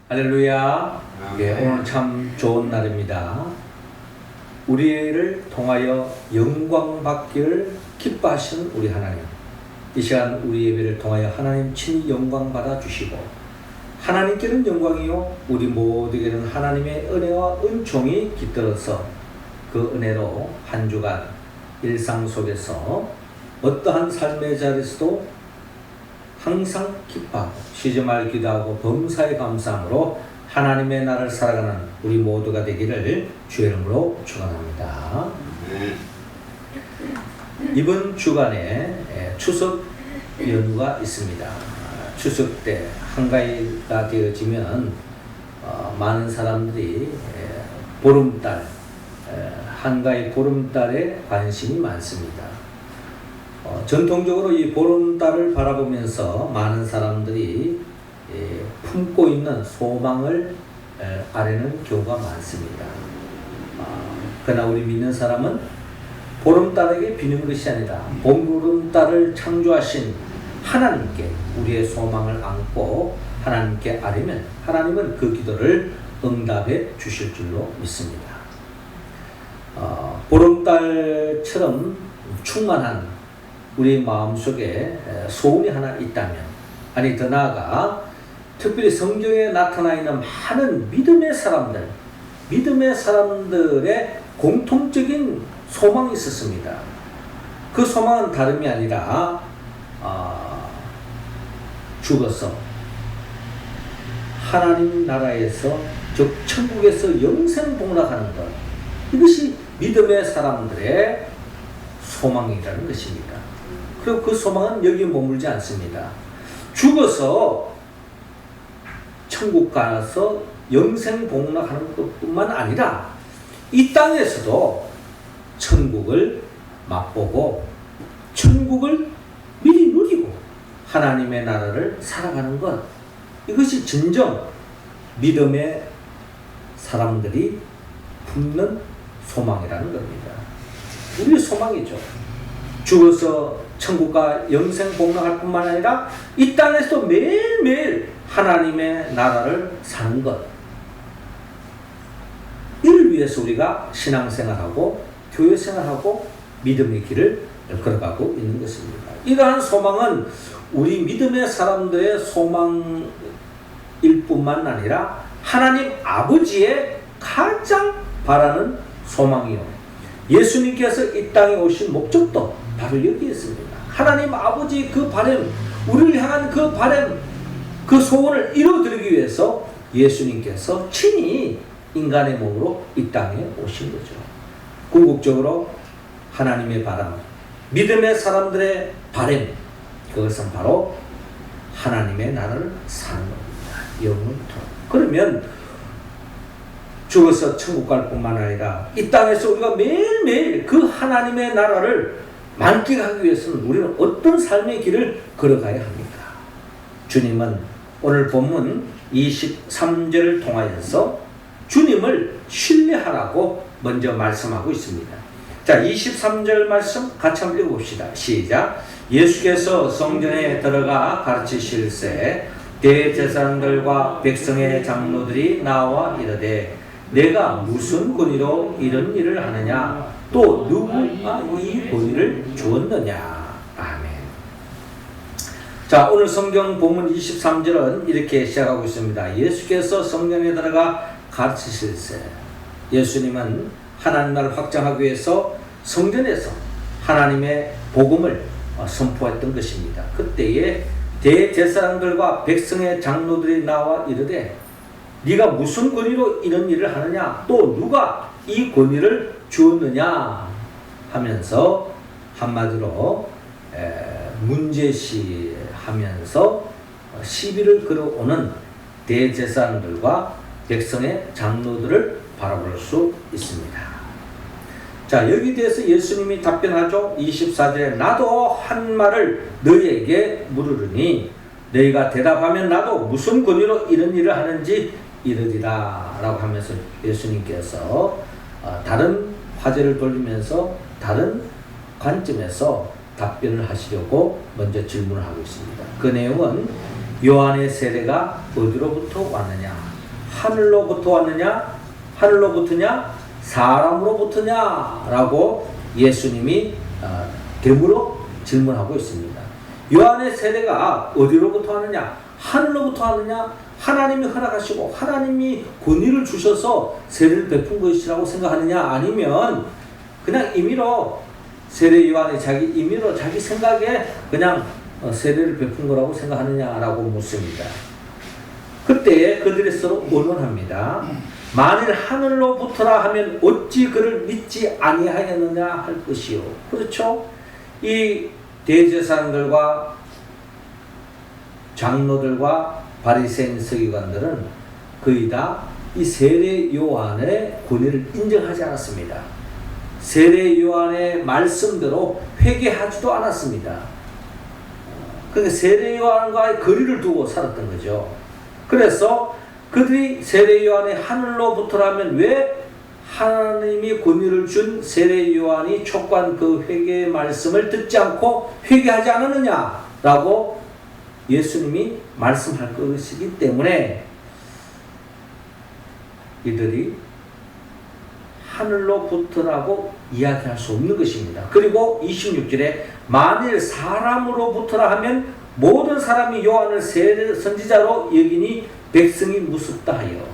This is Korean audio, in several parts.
할렐루야. 예, 오늘 참 좋은 날입니다. 우리를 통하여 영광 받기를 기뻐하시는 우리 하나님, 이 시간 우리 예배를 통하여 하나님 친히 영광 받아 주시고, 하나님께는 영광이요 우리 모두에게는 하나님의 은혜와 은총이 깃들어서 그 은혜로 한 주간 일상 속에서 어떠한 삶의 자리에서도 항상 기뻐하고 쉬지 말 기도하고 범사에 감사함으로 하나님의 나라를 살아가는 우리 모두가 되기를 주의 이름으로 축원합니다. 이번 주간에 추석 연휴가 있습니다. 추석 때 한가위가 되어지면 많은 사람들이 보름달, 한가위 보름달에 관심이 많습니다. 전통적으로 이 보름달을 바라보면서 많은 사람들이 품고 있는 소망을 아뢰는 경우가 많습니다. 그러나 우리 믿는 사람은 보름달에게 비는 것이 아니라 보름달을 창조하신 하나님께 우리의 소망을 안고 하나님께 아뢰면 하나님은 그 기도를 응답해 주실 줄로 믿습니다. 보름달처럼 충만한 우리 마음속에 소원이 하나 있다면, 아니 더 나아가 특별히 성경에 나타나 있는 많은 믿음의 사람들의 공통적인 소망이 있었습니다. 그 소망은 다름이 아니라 죽어서 하나님 나라에서 즉 천국에서 영생 복락하는 것, 이것이 믿음의 사람들의 소망이라는 것입니다. 그리고 그 소망은 여기 머물지 않습니다. 죽어서 천국 가서 영생 복락하는 것뿐만 아니라 이 땅에서도 천국을 맛보고 천국을 미리 누리고 하나님의 나라를 살아가는 것, 이것이 진정 믿음의 사람들이 품는 소망이라는 겁니다. 우리의 소망이죠. 죽어서 천국과 영생 복락할 뿐만 아니라 이 땅에서도 매일매일 하나님의 나라를 사는 것, 이를 위해서 우리가 신앙생활하고 교회생활하고 믿음의 길을 걸어가고 있는 것입니다. 이러한 소망은 우리 믿음의 사람들의 소망일 뿐만 아니라 하나님 아버지의 가장 바라는 소망이요, 예수님께서 이 땅에 오신 목적도 바로 여기 있습니다. 하나님 아버지의 그 바람, 우리를 향한 그 바람, 그 소원을 이루어드리기 위해서 예수님께서 친히 인간의 몸으로 이 땅에 오신 거죠. 궁극적으로 하나님의 바람, 믿음의 사람들의 바람, 그것은 바로 하나님의 나라를 사는 겁니다. 영원토록. 그러면 죽어서 천국 갈 뿐만 아니라 이 땅에서 우리가 매일매일 그 하나님의 나라를 만끽하기 위해서는 우리는 어떤 삶의 길을 걸어가야 합니까? 주님은 오늘 본문 23절을 통하여서 주님을 신뢰하라고 먼저 말씀하고 있습니다. 자, 23절 말씀 같이 한번 읽어봅시다. 시작. 예수께서 성전에 들어가 가르치실새 대제사장들과 백성의 장로들이 나와 이르되 내가 무슨 권위로 이런 일을 하느냐, 또 누구가 이 권위를 주었느냐. 아멘. 자, 오늘 성경 본문 23절은 이렇게 시작하고 있습니다. 예수께서 성전에 들어가 가르치실새. 예수님은 하나님 나라를 확장하기 위해서 성전에서 하나님의 복음을 선포했던 것입니다. 그때에 대제사장들과 백성의 장로들이 나와 이르되 네가 무슨 권위로 이런 일을 하느냐, 또 누가 이 권위를 주었느냐 하면서 한마디로 문제시하면서 시비를 걸어오는 대제사장들과 백성의 장로들을 바라볼 수 있습니다. 자, 여기에 대해서 예수님이 답변하죠. 24절에 나도 한 말을 너희에게 물으르니 너희가 대답하면 나도 무슨 권위로 이런 일을 하는지 이르리라 라고 하면서 예수님께서 다른 화제를 돌리면서 다른 관점에서 답변을 하시려고 먼저 질문을 하고 있습니다. 그 내용은 요한의 세례가 어디로부터 왔느냐, 하늘로부터 왔느냐? 하늘로부터냐? 사람으로부터냐? 라고 예수님이 되물어 질문하고 있습니다. 요한의 세례가 어디로부터 왔느냐? 하늘로부터 왔느냐? 하나님이 허락하시고 하나님이 권위를 주셔서 세례를 베푼 것이라고 생각하느냐? 아니면 그냥 임의로 세례 요한이 임의로 자기 생각에 그냥 세례를 베푼 거라고 생각하느냐라고 묻습니다. 그때 그들이 서로 의논합니다. 만일 하늘로부터라 하면 어찌 그를 믿지 아니하였느냐 할 것이요. 그렇죠? 이 대제사장들과 장로들과 바리새인 서기관들은 거의 다 이 세례 요한의 권위를 인정하지 않았습니다. 세례 요한의 말씀대로 회개하지도 않았습니다. 그러니까 세례 요한과의 거리를 두고 살았던 거죠. 그래서 그들이 세례 요한의 하늘로부터라면 왜 하나님이 권위를 준 세례 요한이 촉구한 그 회개의 말씀을 듣지 않고 회개하지 않았느냐라고 예수님이 말씀할 것이기 때문에 이들이 하늘로부터라고 이야기할 수 없는 것입니다. 그리고 26절에 만일 사람으로부터라 하면 모든 사람이 요한을 선지자로 여기니 백성이 무섭다 하여.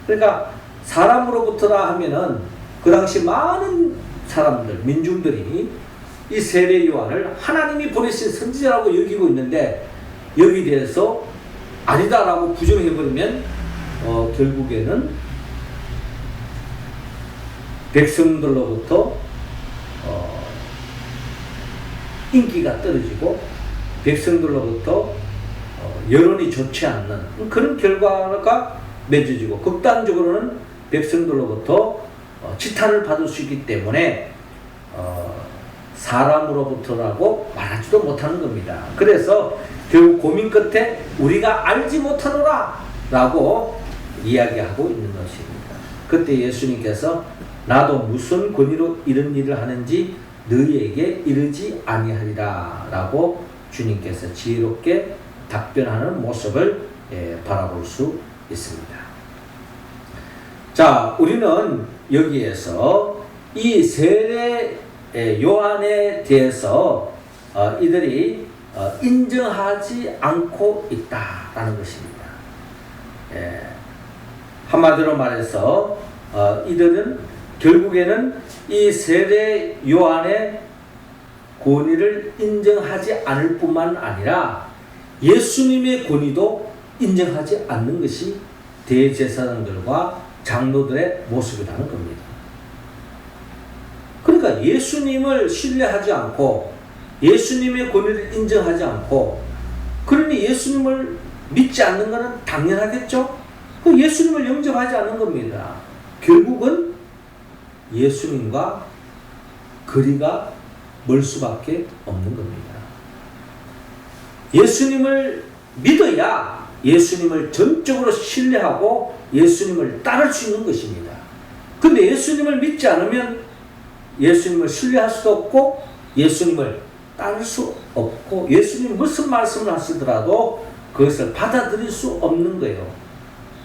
그러니까 사람으로부터라 하면은 그 당시 많은 사람들, 민중들이 이 세례 요한을 하나님이 보내신 선지자라고 여기고 있는데 여기에 대해서 아니다라고 부정해버리면 결국에는 백성들로부터 인기가 떨어지고 백성들로부터 여론이 좋지 않는 그런 결과가 맺어지고 극단적으로는 백성들로부터 지탄을 받을 수 있기 때문에 사람으로부터라고 말하지도 못하는 겁니다. 그래서 결국 고민 끝에 우리가 알지 못하노라 라고 이야기하고 있는 것입니다. 그때 예수님께서 나도 무슨 권위로 이런 일을 하는지 너희에게 이르지 아니하리라 라고 주님께서 지혜롭게 답변하는 모습을 바라볼 수 있습니다. 자, 우리는 여기에서 이 세례 요한에 대해서 이들이 인정하지 않고 있다라는 것입니다. 한마디로 말해서 이들은 결국에는 이 세례 요한의 권위를 인정하지 않을 뿐만 아니라 예수님의 권위도 인정하지 않는 것이 대제사장들과 장로들의 모습이라는 겁니다. 그러니까 예수님을 신뢰하지 않고 예수님의 권위를 인정하지 않고 그러니 예수님을 믿지 않는 것은 당연하겠죠? 그 예수님을 영접하지 않는 겁니다. 결국은 예수님과 거리가 멀 수밖에 없는 겁니다. 예수님을 믿어야 예수님을 전적으로 신뢰하고 예수님을 따를 수 있는 것입니다. 근데 예수님을 믿지 않으면 예수님을 신뢰할 수도 없고 예수님을 따를 수 없고 예수님이 무슨 말씀을 하시더라도 그것을 받아들일 수 없는 거예요.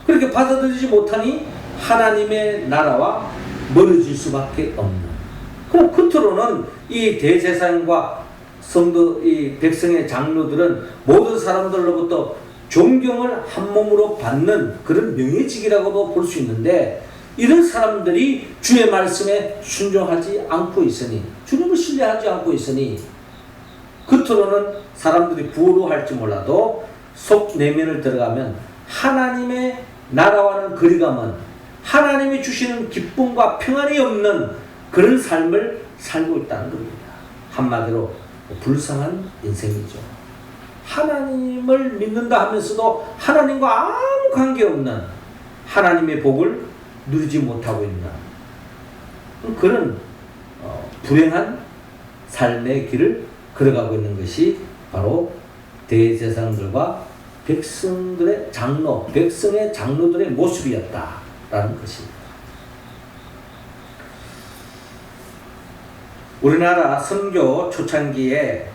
그렇게 받아들이지 못하니 하나님의 나라와 멀어질 수밖에 없는. 그럼 끝으로는 이 대제사장과 성도, 이 백성의 장로들은 모든 사람들로부터 존경을 한 몸으로 받는 그런 명예직이라고도 볼 수 있는데 이런 사람들이 주의 말씀에 순종하지 않고 있으니 주님을 신뢰하지 않고 있으니 겉으로는 사람들이 부러워할지 몰라도 속 내면을 들어가면 하나님의 나라와는 거리감은 하나님이 주시는 기쁨과 평안이 없는 그런 삶을 살고 있다는 겁니다. 한마디로 불쌍한 인생이죠. 하나님을 믿는다 하면서도 하나님과 아무 관계없는 하나님의 복을 누리지 못하고 있는 그런 불행한 삶의 길을 걸어가고 있는 것이 바로 대제사장들과 백성들의 장로, 백성의 장로들의 모습이었다라는 것입니다. 우리나라 선교 초창기에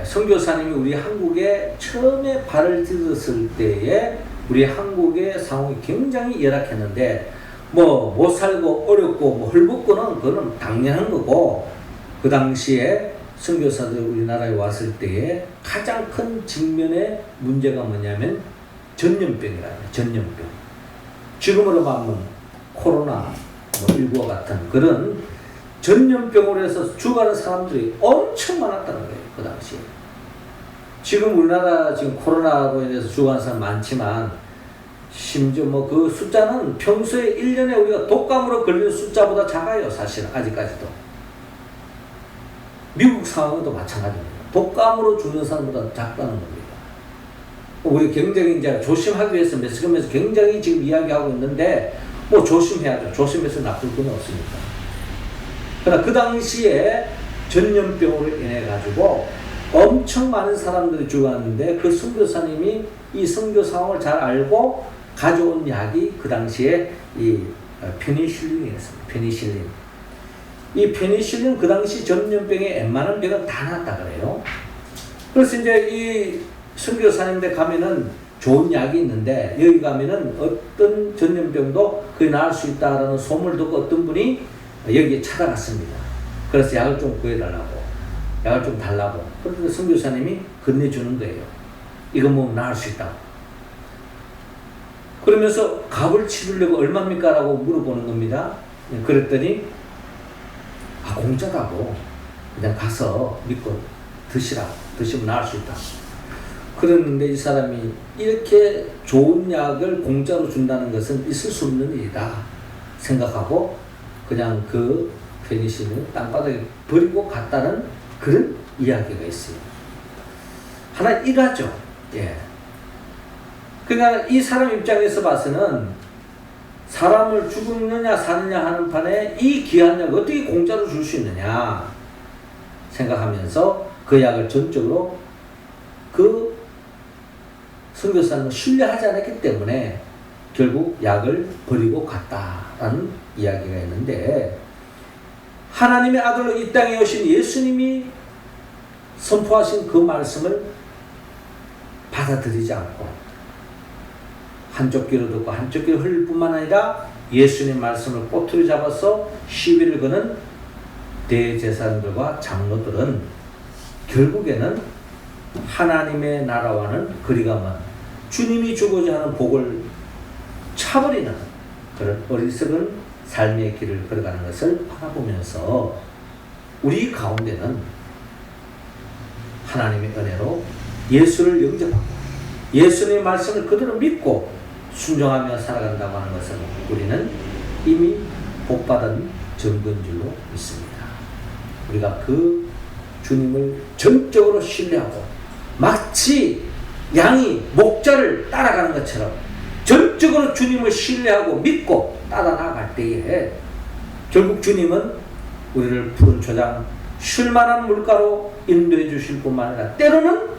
선교사님이 우리 한국에 처음에 발을 들었을 때의 우리 한국의 상황이 굉장히 열악했는데 뭐 못 살고 어렵고 뭐 헐벗고는 그거는 당연한 거고, 그 당시에 선교사들 우리나라에 왔을 때에 가장 큰 직면의 문제가 뭐냐면 전염병이라요. 전염병. 지금으로 말하면 코로나 19와 같은 그런 전염병으로 해서 죽어가는 사람들이 엄청 많았다는 거예요. 그 당시에. 지금 우리나라 지금 코로나로 인해서 죽어가는 사람 많지만, 심지어 뭐 그 숫자는 평소에 1년에 우리가 독감으로 걸리는 숫자보다 작아요. 사실 아직까지도. 미국 상황도 마찬가지입니다. 독감으로 죽는 사람보다 작다는 겁니다. 우리 굉장히 이제 조심하기 위해서 매스컴에서 굉장히 지금 이야기하고 있는데, 뭐 조심해야죠. 조심해서 나쁠 건 없으니까. 그러나 그 당시에 전염병으로 인해 가지고 엄청 많은 사람들이 죽었는데, 그 선교사님이 이 선교 상황을 잘 알고 가져온 약이 그 당시에 이 페니실린이었습니다. 페니실린. 이 페니실린 그 당시 전염병에 웬만한 병은 다 낫다 그래요. 그래서 이제 이 선교사님들 가면은 좋은 약이 있는데, 여기 가면은 어떤 전염병도 거의 나을 수 있다라는 소문을 듣고 어떤 분이 여기에 찾아갔습니다. 그래서 약을 좀 구해달라고, 약을 좀 달라고. 그런데 선교사님이 건네주는 거예요. 이거 뭐 나을 수 있다고. 그러면서 값을 치르려고 얼마입니까? 라고 물어보는 겁니다. 그랬더니 공짜다고, 그냥 가서 믿고 드시라고, 드시면 나을 수 있다. 그랬는데 이 사람이 이렇게 좋은 약을 공짜로 준다는 것은 있을 수 없는 일이다 생각하고 그냥 그 페니실린을 땅바닥에 버리고 갔다는 그런 이야기가 있어요. 하나 일하죠. 예. 그러니까 이 사람 입장에서 봐서는 사람을 죽느냐 사느냐 하는 판에 이 귀한 약을 어떻게 공짜로 줄 수 있느냐 생각하면서 그 약을 전적으로 그 선교사님을 신뢰하지 않았기 때문에 결국 약을 버리고 갔다라는 이야기가 있는데, 하나님의 아들로 이 땅에 오신 예수님이 선포하신 그 말씀을 받아들이지 않고 한쪽 귀로 듣고 한쪽 귀로 흘릴 뿐만 아니라 예수님 말씀을 꼬투리 잡아서 시비를 거는 대제사장들과 장로들은 결국에는 하나님의 나라와는 거리가 먼 주님이 주고자 하는 복을 차버리는 그런 어리석은 삶의 길을 걸어가는 것을 바라보면서 우리 가운데는 하나님의 은혜로 예수를 영접하고 예수님의 말씀을 그대로 믿고 순종하며 살아간다고 하는 것은 우리는 이미 복받은 증거인 줄로 믿습니다. 우리가 그 주님을 전적으로 신뢰하고 마치 양이 목자를 따라가는 것처럼 전적으로 주님을 신뢰하고 믿고 따라 나갈 때에 결국 주님은 우리를 푸른 초장 쉴만한 물가로 인도해 주실 뿐만 아니라 때로는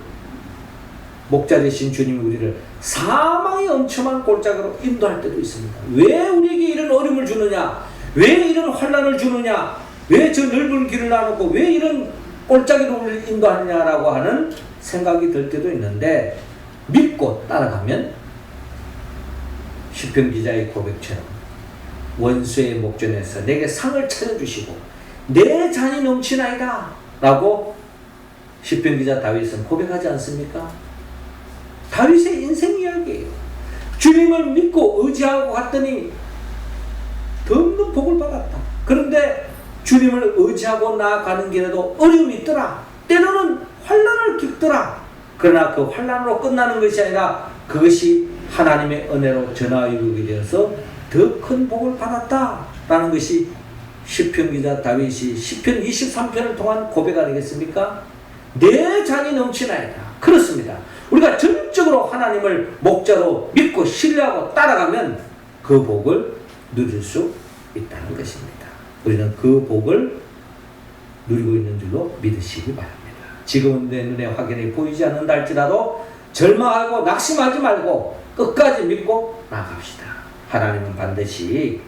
목자 되신 주님이 우리를 사망의 엄청난 골짜기로 인도할 때도 있습니다. 왜 우리에게 이런 어려움을 주느냐, 왜 이런 환난을 주느냐, 왜 저 넓은 길을 나누고 왜 이런 골짜기로 우리를 인도하느냐라고 하는 생각이 들 때도 있는데, 믿고 따라가면 시편 기자의 고백처럼 원수의 목전에서 내게 상을 차려주시고 내 잔이 넘치나이다 라고 시편 기자 다윗은 고백하지 않습니까? 다윗의 인생 이야기예요. 주님을 믿고 의지하고 갔더니 더 없는 복을 받았다. 그런데 주님을 의지하고 나아가는 길에도 어려움이 있더라. 때로는 환난을 겪더라. 그러나 그 환난으로 끝나는 것이 아니라 그것이 하나님의 은혜로 전화위복이 되어서 더 큰 복을 받았다라는 것이 시편 기자 다윗이 시편 23편을 통한 고백 아니겠습니까? 내 잔이 넘치나이다. 그렇습니다. 우리가 전적으로 하나님을 목자로 믿고 신뢰하고 따라가면 그 복을 누릴 수 있다는 것입니다. 우리는 그 복을 누리고 있는 줄로 믿으시기 바랍니다. 지금은 내 눈에 확연히 보이지 않는다 할지라도 절망하고 낙심하지 말고 끝까지 믿고 나갑시다. 하나님은 반드시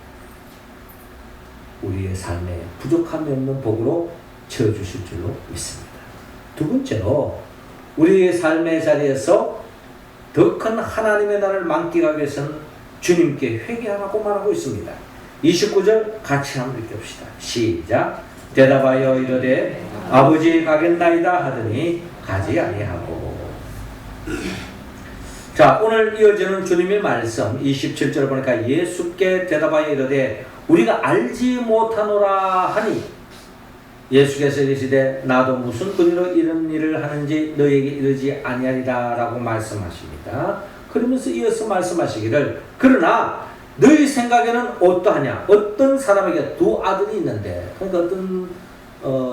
우리의 삶에 부족함이 없는 복으로 채워주실 줄로 믿습니다. 두 번째로 우리의 삶의 자리에서 더 큰 하나님의 나라를 만끽하기 위해서는 주님께 회개하라고 말하고 있습니다. 29절 같이 한번 읽읍시다. 시작. 대답하여 이르되 아버지 가겠나이다 하더니 가지 아니하고. 자, 오늘 이어지는 주님의 말씀 27절 보니까 예수께 대답하여 이르되 우리가 알지 못하노라 하니 예수께서 이르시되 나도 무슨 권위로 이런 일을 하는지 너에게 이르지 아니하리라 라고 말씀하십니다. 그러면서 이어서 말씀하시기를 그러나 너희 생각에는 어떠하냐. 어떤 사람에게 두 아들이 있는데, 그러니까 어떤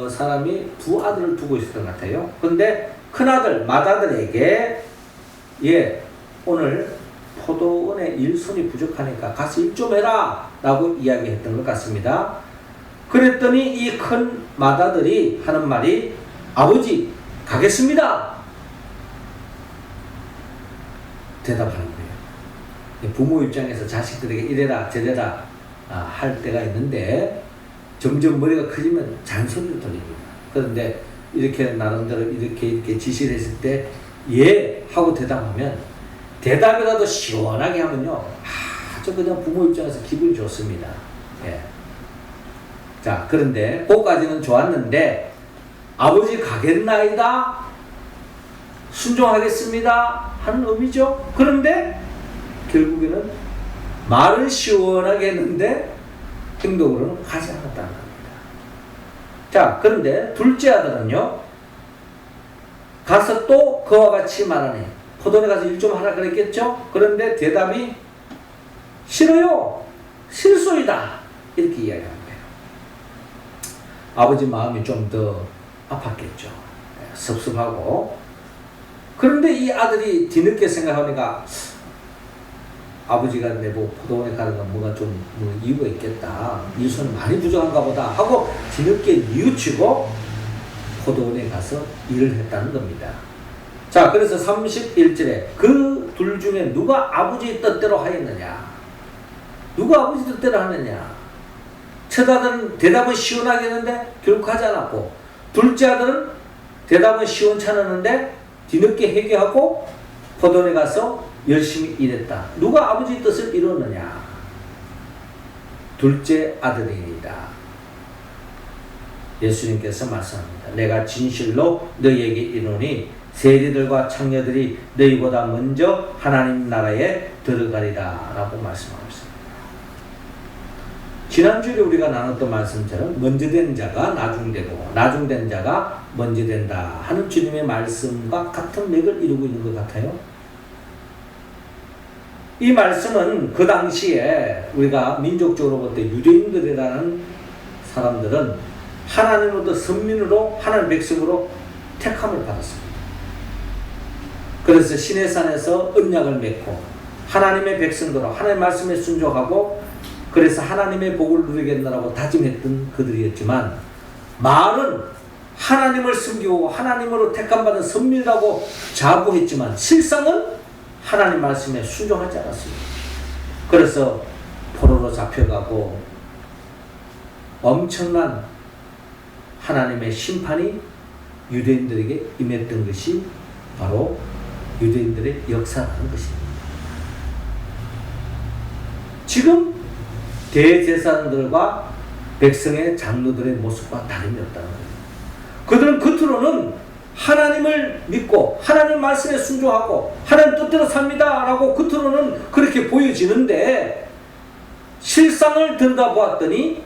사람이 두 아들을 두고 있었던 것 같아요. 그런데 큰아들 맏아들에게 오늘 포도원에 일손이 부족하니까 가서 일 좀 해라 라고 이야기했던 것 같습니다. 그랬더니 이 큰 맏아들이 하는 말이 아버지 가겠습니다 대답하는 거예요. 부모 입장에서 자식들에게 이래라 저래라 할 때가 있는데 점점 머리가 커지면 잔소리를 돌립니다. 그런데 이렇게 나름대로 이렇게 지시를 했을 때 예 하고 대답하면 대답이라도 시원하게 하면요 아주 그냥 부모 입장에서 기분이 좋습니다. 예. 자, 그런데 그거까지는 좋았는데 아버지 가겠나이다 순종하겠습니다 하는 의미죠. 그런데 결국에는 말을 시원하게 했는데 행동으로는 가지 않았다는 겁니다. 자, 그런데 둘째 아들은요 가서 또 그와 같이 말하네. 포도원에 가서 일 좀 하라 그랬겠죠. 그런데 대답이 싫어요 실소이다 이렇게 이야기합니다. 아버지 마음이 좀 더 아팠겠죠. 섭섭하고. 그런데 이 아들이 뒤늦게 생각하니까 아버지가 내보고 포도원에 가는 건 뭐가 좀 이유가 있겠다. 일손이 많이 부족한가 보다 하고 뒤늦게 뉘우치고 포도원에 가서 일을 했다는 겁니다. 자, 그래서 31절에 그 둘 중에 누가 아버지의 뜻대로 하였느냐. 누가 아버지 뜻대로 하느냐. 첫 아들은 대답은 시원하게 했는데 결국 하지 않았고 둘째 아들은 대답은 시원찮았는데 뒤늦게 회개하고 포도원에 가서 열심히 일했다. 누가 아버지의 뜻을 이뤘느냐. 둘째 아들이다. 예수님께서 말씀합니다. 내가 진실로 너희에게 이르노니 세리들과 창녀들이 너희보다 먼저 하나님 나라에 들어가리라 라고 말씀하고 있습니다. 지난주에 우리가 나눴던 말씀처럼 먼저 된 자가 나중되고 나중된 자가 먼저 된다 하는 주님의 말씀과 같은 맥을 이루고 있는 것 같아요. 이 말씀은 그 당시에 우리가 민족적으로 볼 때 유대인들이라는 사람들은 하나님으로부터 선민으로 하나님 백성으로 택함을 받았습니다. 그래서 시내산에서 언약을 맺고 하나님의 백성들로 하나님의 말씀에 순종하고 그래서 하나님의 복을 누리겠다라고 다짐했던 그들이었지만 말은 하나님을 섬기고 하나님으로 택함받은 선민이라고 자부했지만 실상은 하나님 말씀에 순종하지 않았습니다. 그래서 포로로 잡혀가고 엄청난 하나님의 심판이 유대인들에게 임했던 것이 바로 유대인들의 역사라는 것입니다. 지금 대제사장들과 백성의 장로들의 모습과 다름이 없다는 거예요. 그들은 겉으로는 하나님을 믿고 하나님 말씀에 순종하고 하나님 뜻대로 삽니다 라고 겉으로는 그렇게 보여지는데 실상을 들여다보았더니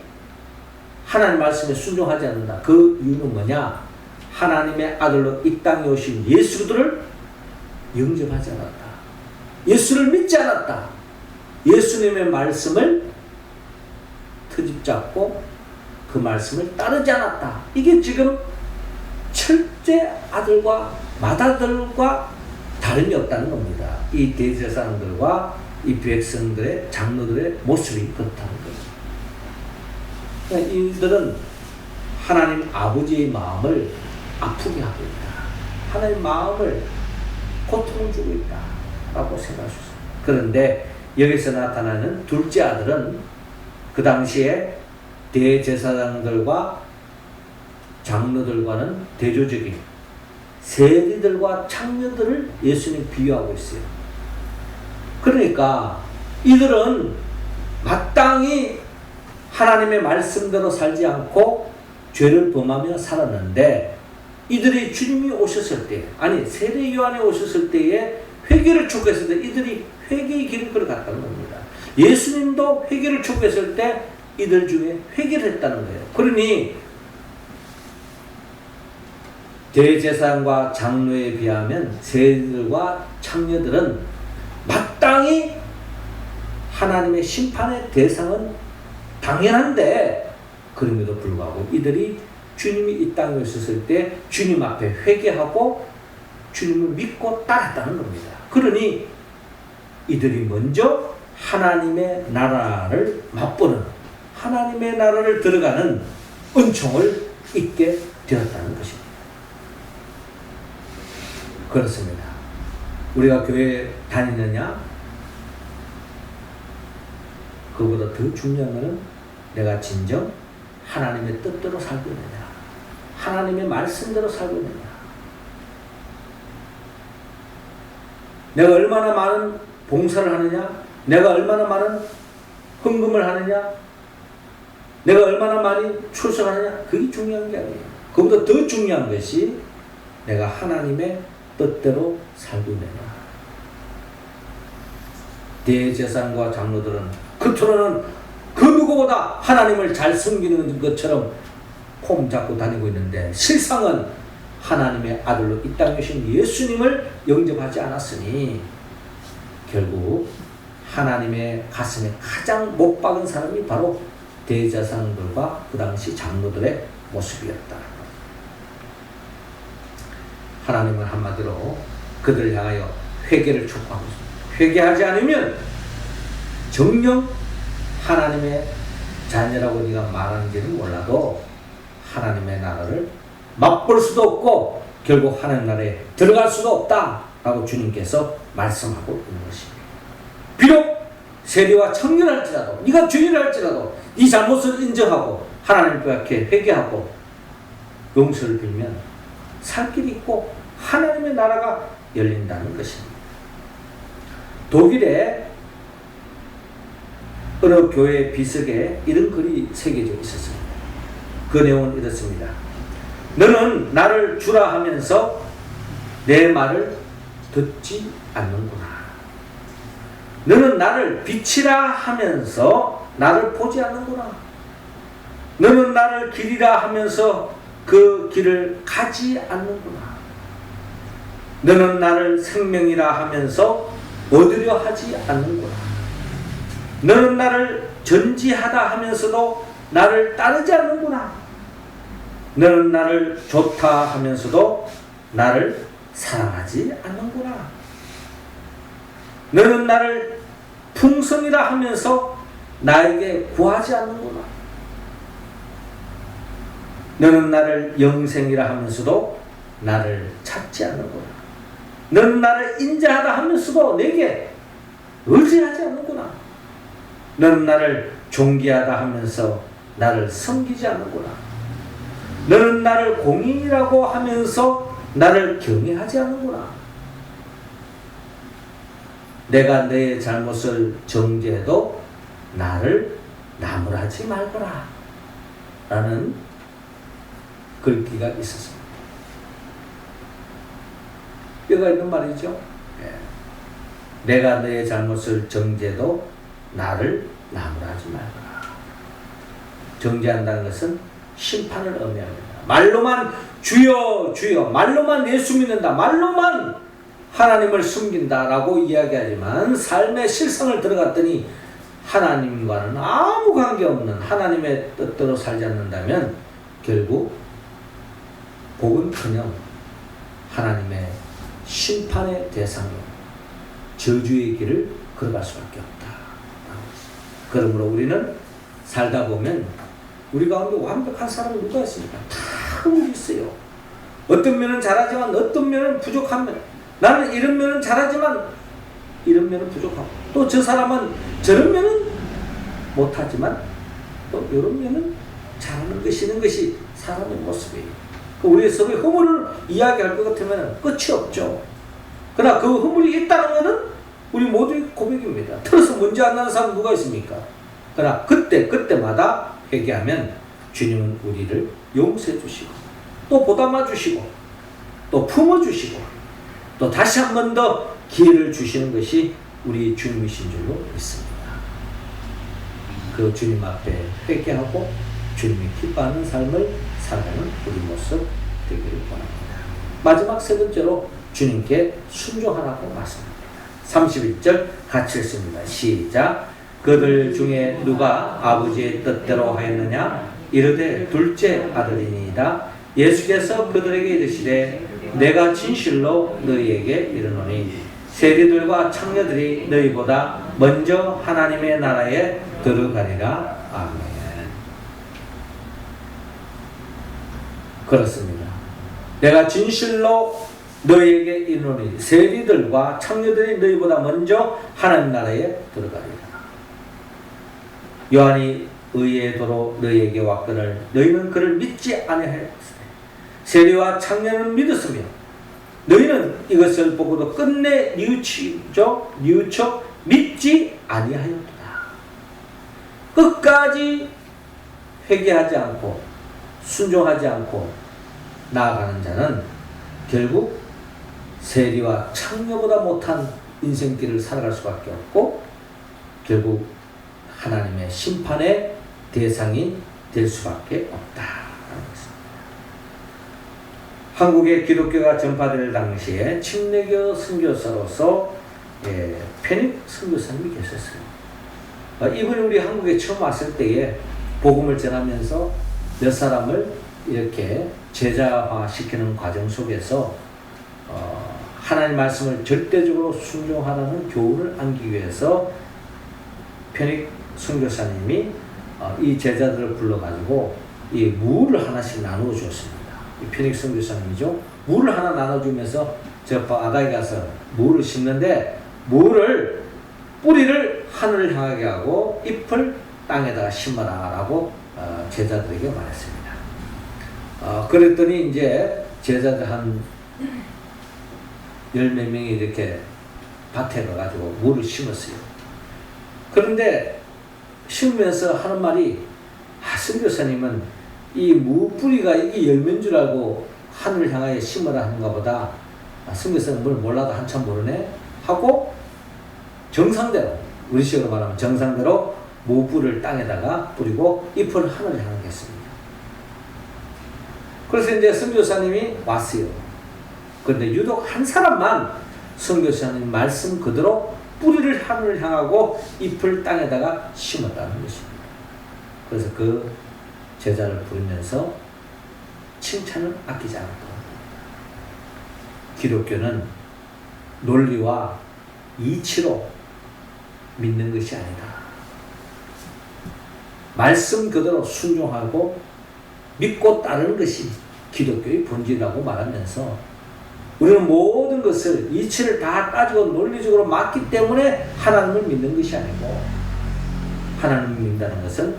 하나님 말씀에 순종하지 않는다. 그 이유는 뭐냐? 하나님의 아들로 이 땅에 오신 예수들을 영접하지 않았다. 예수를 믿지 않았다. 예수님의 말씀을 트집잡고 그 말씀을 따르지 않았다. 이게 지금 첫째 아들과 맏아들과 다름이 없다는 겁니다. 이 대제사장들과 이 백성들의 장로들의 모습이 그렇다는 거예요. 이들은 하나님 아버지의 마음을 아프게 하고 있다. 하나님 마음을 고통을 주고 있다 라고 생각할 수 있습니다. 그런데 여기서 나타나는 둘째 아들은 그 당시에 대제사장들과 장로들과는 대조적인 세리들과 창녀들을 예수님 비유하고 있어요. 그러니까 이들은 마땅히 하나님의 말씀대로 살지 않고 죄를 범하며 살았는데, 이들이 주님이 오셨을 때, 아니 세례 요한이 오셨을 때에 회개를 촉구했을 때 이들이 회개의 길을 걸어갔다는 겁니다. 예수님도 회개를 촉구했을 때 이들 중에 회개를 했다는 거예요. 그러니 대제사장과 장로에 비하면 세리들과 창녀들은 마땅히 하나님의 심판의 대상은 당연한데, 그럼에도 불구하고 이들이 주님이 이 땅에 있었을 때 주님 앞에 회개하고 주님을 믿고 따랐다는 겁니다. 그러니 이들이 먼저 하나님의 나라를 맛보는, 하나님의 나라를 들어가는 은총을 잊게 되었다는 것입니다. 그렇습니다. 우리가 교회 다니느냐? 그보다 더 중요한 것은 내가 진정 하나님의 뜻대로 살고 있느냐, 하나님의 말씀대로 살고 있느냐. 내가 얼마나 많은 봉사를 하느냐, 내가 얼마나 많은 헌금을 하느냐, 내가 얼마나 많이 출석하느냐, 그게 중요한 게 아니에요. 그보다 더 중요한 것이 내가 하나님의 뜻대로 살고 있느냐. 대제사장과 장로들은 겉으로는 그 누구보다 하나님을 잘 섬기는 것처럼 폼 잡고 다니고 있는데, 실상은 하나님의 아들로 이 땅에 오신 예수님을 영접하지 않았으니 결국 하나님의 가슴에 가장 못 박은 사람이 바로 대제사장들과 그 당시 장로들의 모습이었다. 하나님은 한마디로 그들을 향하여 회개를 촉구하고 있습니다. 회개하지 않으면 정녕 하나님의 자녀라고 네가 말하는지는 몰라도 하나님의 나라를 맛볼 수도 없고 결국 하나님 나라에 들어갈 수도 없다 라고 주님께서 말씀하고 있는 것입니다. 비록 세리와 청년할지라도, 네가 주인을 할지라도 네 잘못을 인정하고 하나님 앞에 회개하고 용서를 빌면 살 길이 있고 하나님의 나라가 열린다는 것입니다. 독일의 어느 교회 비석에 이런 글이 새겨져 있었습니다. 그 내용은 이렇습니다. 너는 나를 주라 하면서 내 말을 듣지 않는구나. 너는 나를 빛이라 하면서 나를 보지 않는구나. 너는 나를 길이라 하면서 그 길을 가지 않는구나. 너는 나를 생명이라 하면서 얻으려 하지 않는구나. 너는 나를 전지하다 하면서도 나를 따르지 않는구나. 너는 나를 좋다 하면서도 나를 사랑하지 않는구나. 너는 나를 풍성이라 하면서 나에게 구하지 않는구나. 너는 나를 영생이라 하면서도 나를 찾지 않는구나. 너는 나를 인자하다 하면서도 내게 의지하지 않는구나. 너는 나를 존귀하다 하면서 나를 섬기지 않는구나. 너는 나를 공인이라고 하면서 나를 경외하지 않는구나. 내가 내 잘못을 정죄해도 나를 나무라지 말거라 라는 글귀가 있었습니다. 뼈가 있는 말이죠. 내가 내 잘못을 정죄해도 나를 나무라지 말거라. 정죄한다는 것은 심판을 의미합니다. 말로만 주여 주여, 말로만 예수 믿는다, 말로만 하나님을 숨긴다라고 이야기하지만 삶의 실상을 들어갔더니 하나님과는 아무 관계없는 하나님의 뜻대로 살지 않는다면 결국 복은커녕 하나님의 심판의 대상으로 저주의 길을 걸어갈 수밖에 없다. 그러므로 우리는 살다 보면 우리 가운데 완벽한 사람이 누가 있습니까? 다 우리 있어요. 어떤 면은 잘하지만 어떤 면은 부족한 면, 나는 이런 면은 잘하지만 이런 면은 부족하고, 또 저 사람은 저런 면은 못하지만 또 이런 면은 잘하는 것이 있는 것이 사람의 모습이에요. 우리 서로의 허물을 이야기할 것 같으면 끝이 없죠. 그러나 그 허물이 있다는 것은 우리 모두의 고백입니다. 틀어서 문제 안 나는 사람 누가 있습니까? 그러나 그때마다 회개하면 주님은 우리를 용서해 주시고 또 보담아 주시고 또 품어 주시고 또 다시 한 번 더 기회를 주시는 것이 우리 주님이신 줄로 믿습니다. 그 주님 앞에 회개하고 주님이 기뻐하는 삶을 살아가는 우리 모습 되기를 원합니다. 마지막 세 번째로 주님께 순종하라고 말씀합니다. 31절 같이 읽습니다. 시작. 그들 중에 누가 아버지의 뜻대로 하였느냐? 이르되 둘째 아들이니이다. 예수께서 그들에게 이르시되 내가 진실로 너희에게 이르노니 세리들과 창녀들이 너희보다 먼저 하나님의 나라에 들어가리라. 아멘. 그렇습니다. 내가 진실로 너희에게 이르노니 세리들과 창녀들이 너희보다 먼저 하나님 나라에 들어가리라. 요한이 의의 도로 너희에게 왔거늘 너희는 그를 믿지 아니하였으니 세리와 창녀는 믿었으며 너희는 이것을 보고도 끝내 뉘우쳐 믿지 아니하였도다. 끝까지 회개하지 않고 순종하지 않고 나아가는 자는 결국 세리와 창녀보다 못한 인생길을 살아갈 수밖에 없고 결국 하나님의 심판의 대상이 될 수밖에 없다라는 것입니다. 한국의 기독교가 전파될 당시에 침례교 선교사로서 페닉 선교사님이 계셨어요. 이분이 우리 한국에 처음 왔을 때에 복음을 전하면서 몇 사람을 이렇게 제자화시키는 과정 속에서 하나님 말씀을 절대적으로 순종하라는 교훈을 안기 위해서 페닉 선교사님이 이 제자들을 불러가지고 이 무를 하나씩 나누어 주었습니다. 이 페닉 선교사님이죠. 무를 하나 나눠주면서 저 바다에 가서 무를 심는데 무를 뿌리를 하늘을 향하게 하고 잎을 땅에다가 심어라 라고 제자들에게 말했습니다. 그랬더니 이제 제자들 한 10몇 명이 이렇게 밭에 가가지고 무를 심었어요. 그런데 심으면서 하는 말이 선교사님은 이 무 뿌리가 이게 열매인 줄 알고 하늘을 향하여 심으라 하는가 보다. 선교사는 뭘 몰라도 한참 모르네 하고 정상대로 우리식으로 말하면 정상대로 무뿌를 땅에다가 뿌리고 잎을 하늘을 향하게 했습니다. 그래서 이제 선교사님이 왔어요. 그런데 유독 한 사람만 선교사님 말씀 그대로 뿌리를 하늘을 향하고 잎을 땅에다가 심었다는 것입니다. 그래서 그 제자를 부르면서 칭찬을 아끼지 않았다. 기독교는 논리와 이치로 믿는 것이 아니다. 말씀 그대로 순종하고 믿고 따르는 것이 기독교의 본질이라고 말하면서 우리는 모든 것을 이치를 다 따지고 논리적으로 맞기 때문에 하나님을 믿는 것이 아니고 하나님을 믿는다는 것은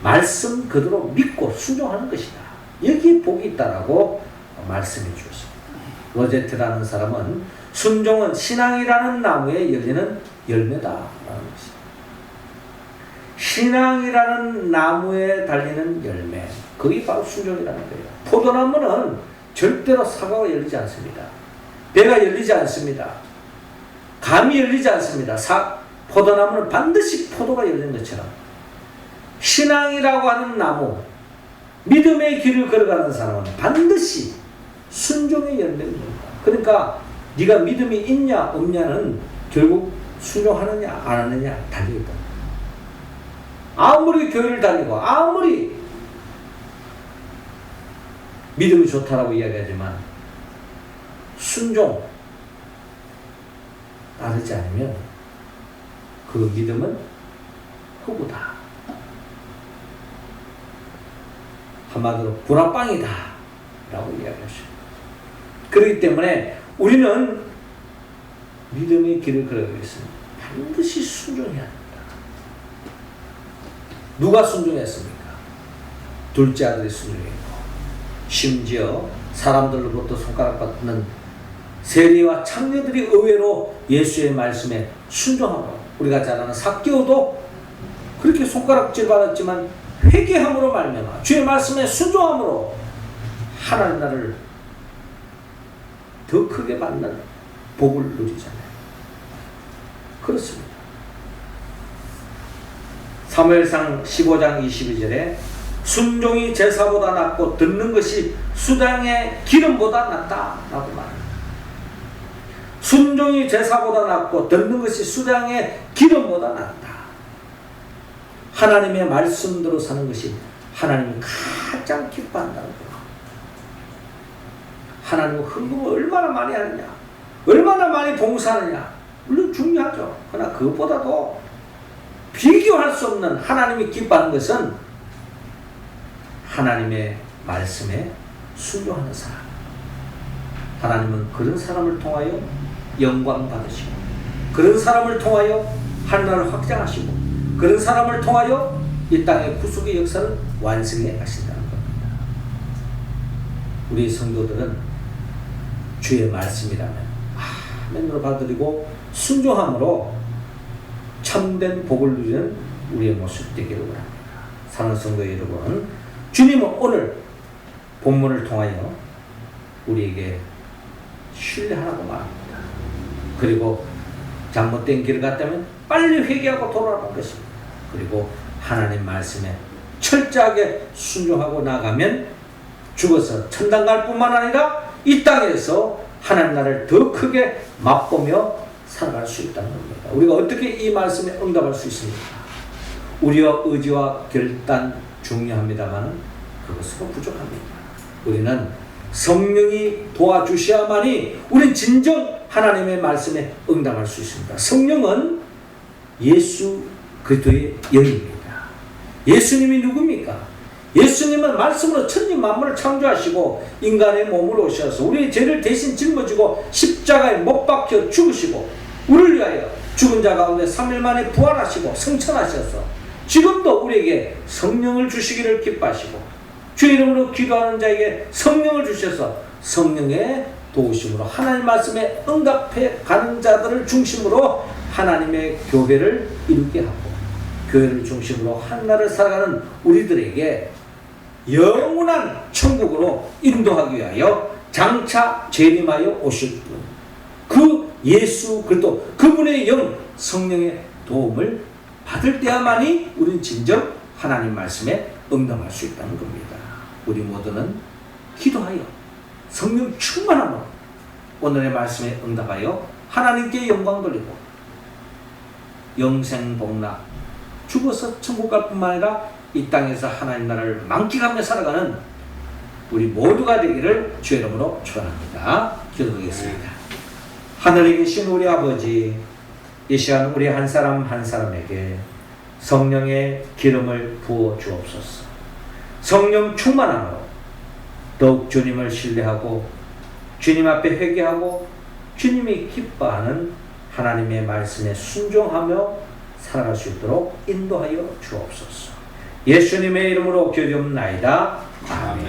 말씀 그대로 믿고 순종하는 것이다. 여기 복이 있다라고 말씀해 주었습니다. 로제트라는 사람은 순종은 신앙이라는 나무에 열리는 열매다라는 것입니다. 신앙이라는 나무에 달리는 열매, 그게 바로 순종이라는 거예요. 포도나무는 절대로 사과가 열리지 않습니다. 배가 열리지 않습니다. 감이 열리지 않습니다. 포도나무는 반드시 포도가 열리는 것처럼 신앙이라고 하는 나무, 믿음의 길을 걸어가는 사람은 반드시 순종의 열매를 줍니다. 그러니까 네가 믿음이 있냐 없냐는 결국 순종하느냐 안 하느냐 달리겠다. 아무리 교회를 다니고 아무리 믿음이 좋다라고 이야기하지만 순종 따르지 않으면 그 믿음은 흑우다. 한마디로 불합방이다 라고 이야기하죠. 그렇기 때문에 우리는 믿음의 길을 걸어가기 위해서는 반드시 순종해야 합니다. 누가 순종했습니까? 둘째 아들이 순종했고 심지어 사람들로부터 손가락 받는 세리와 창녀들이 의외로 예수의 말씀에 순종함으로, 우리가 잘 아는 삭개오도 그렇게 손가락질 받았지만 회개함으로 말미암아 주의 말씀에 순종함으로 하나님 나라를 더 크게 받는 복을 누리잖아요. 그렇습니다. 사무엘상 15장 22절에 순종이 제사보다 낫고 듣는 것이 수당의 기름보다 낫다 라고 말합니다. 순종이 제사보다 낫고 듣는 것이 수당의 기름보다 낫다. 하나님의 말씀대로 사는 것이 하나님이 가장 기뻐한다는 거예요. 하나님은 헌금을 얼마나 많이 하느냐, 얼마나 많이 봉사하느냐, 물론 중요하죠. 그러나 그것보다도 비교할 수 없는 하나님이 기뻐하는 것은 하나님의 말씀에 순종하는 사람. 하나님은 그런 사람을 통하여 영광 받으시고, 그런 사람을 통하여 하나님을 확장하시고, 그런 사람을 통하여 이 땅의 구속의 역사를 완성해 가신다는 겁니다. 우리 성도들은 주의 말씀이라면 아멘으로 받아들이고 순종함으로 참된 복을 누리는 우리의 모습 되기를 원합니다. 사랑하는 성도 여러분, 주님은 오늘 본문을 통하여 우리에게 신뢰하라고 말합니다. 그리고 잘못된 길을 갔다면 빨리 회개하고 돌아오는 것입니다. 그리고 하나님 말씀에 철저하게 순종하고 나가면 죽어서 천당 갈 뿐만 아니라 이 땅에서 하나님 나라를 더 크게 맛보며 살아갈 수 있다는 겁니다. 우리가 어떻게 이 말씀에 응답할 수 있습니까? 우리의 의지와 결단 중요합니다만 그것으로 부족합니다. 우리는 성령이 도와주셔야만이 우리는 진정 하나님의 말씀에 응답할 수 있습니다. 성령은 예수 그리스도의 영입니다. 예수님이 누굽니까? 예수님은 말씀으로 천지 만물을 창조하시고 인간의 몸으로 오셔서 우리의 죄를 대신 짊어지고 십자가에 못 박혀 죽으시고 우리를 위하여 죽은 자 가운데 3일 만에 부활하시고 승천하셔서 지금도 우리에게 성령을 주시기를 기뻐하시고 주의 이름으로 기도하는 자에게 성령을 주셔서 성령의 도우심으로 하나님 말씀에 응답해 가는 자들을 중심으로 하나님의 교회를 이루게 하고 교회를 중심으로 하나를 살아가는 우리들에게 영원한 천국으로 인도하기 위하여 장차 재림하여 오실 분, 그 예수 그리스도 그분의 영 성령의 도움을 받을 때야만이 우리는 진정 하나님 말씀에 응답할 수 있다는 겁니다. 우리 모두는 기도하여 성령 충만함으로 오늘의 말씀에 응답하여 하나님께 영광 돌리고 영생복락 죽어서 천국 갈 뿐만 아니라 이 땅에서 하나님 나라를 만끽하며 살아가는 우리 모두가 되기를 주의 이름으로 축원합니다. 기도드리겠습니다. 하늘에 계신 우리 아버지, 이 시간 우리 한 사람 한 사람에게 성령의 기름을 부어 주옵소서. 성령 충만함으로 더욱 주님을 신뢰하고 주님 앞에 회개하고 주님이 기뻐하는 하나님의 말씀에 순종하며 살아갈 수 있도록 인도하여 주옵소서. 예수님의 이름으로 기도하옵나이다. 아멘.